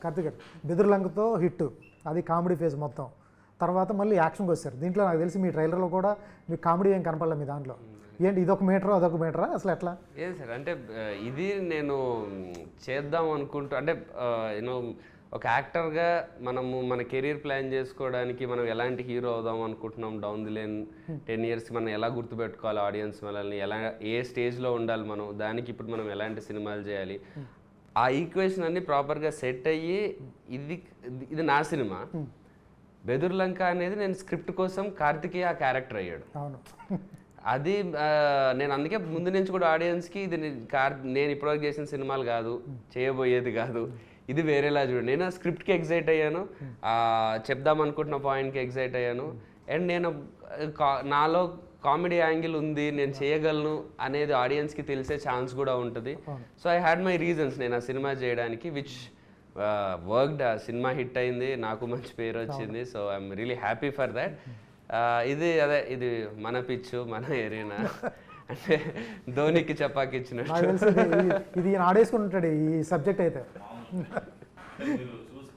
కార్తిక్ గారు బెదురులంకతో హిట్, అది comedy phase మొత్తం. తర్వాత మళ్ళీ యాక్షన్కి వచ్చారు. దీంట్లో నాకు తెలిసి మీ ట్రైలర్లో కూడా మీకు కామెడీ ఏం కనపడలేదు మీ దాంట్లో. ఏంటి ఇదొక మీటరా అదొక మీటరా అసలు ఎట్లా? ఏం సార్ అంటే ఇది నేను చేద్దాం అనుకుంటూ అంటే యూనో ఒక యాక్టర్గా మనము మన కెరీర్ ప్లాన్ చేసుకోవడానికి మనం ఎలాంటి హీరో అవుదాం అనుకుంటున్నాం డౌన్ ది లైన్ 10 yearsకి మనం ఎలా గుర్తుపెట్టుకోవాలి ఆడియన్స్ మనల్ని, ఎలా ఏ స్టేజ్లో ఉండాలి మనం, దానికి ఇప్పుడు మనం ఎలాంటి సినిమాలు చేయాలి, ఆ ఈక్వేషన్ అన్ని ప్రాపర్గా సెట్ అయ్యి ఇది నా సినిమా. బెదుర్లంక అనేది నేను స్క్రిప్ట్ కోసం కార్తికేయ ఆ క్యారెక్టర్ అయ్యాడు. అవును, అది నేను అందుకే ముందు నుంచి కూడా ఆడియన్స్కి ఇది నేను ఇప్పటివరకు చేసిన సినిమాలు కాదు, చేయబోయేది కాదు, ఇది వేరేలా చూడండి. నేను స్క్రిప్ట్కి ఎగ్జైట్ అయ్యాను, చెప్దాం అనుకుంటున్న పాయింట్కి ఎగ్జైట్ అయ్యాను. అండ్ నేను నాలో కామెడీ యాంగిల్ ఉంది, నేను చేయగలను అనేది ఆడియన్స్కి తెలిసే ఛాన్స్ కూడా ఉంటుంది. So I had my reasons నేను ఆ సినిమా చేయడానికి, విచ్ వర్క్డ్. ఆ సినిమా హిట్ అయింది, నాకు మంచి పేరు వచ్చింది. So I'm really happy for that. ఇది మన పిచ్చు, మన ఏరియా, అంటే ధోనికి చపాకి ఇచ్చినట్టు. ఇది ఆడేసుకుంటాడు ఈ సబ్జెక్ట్ అయితే.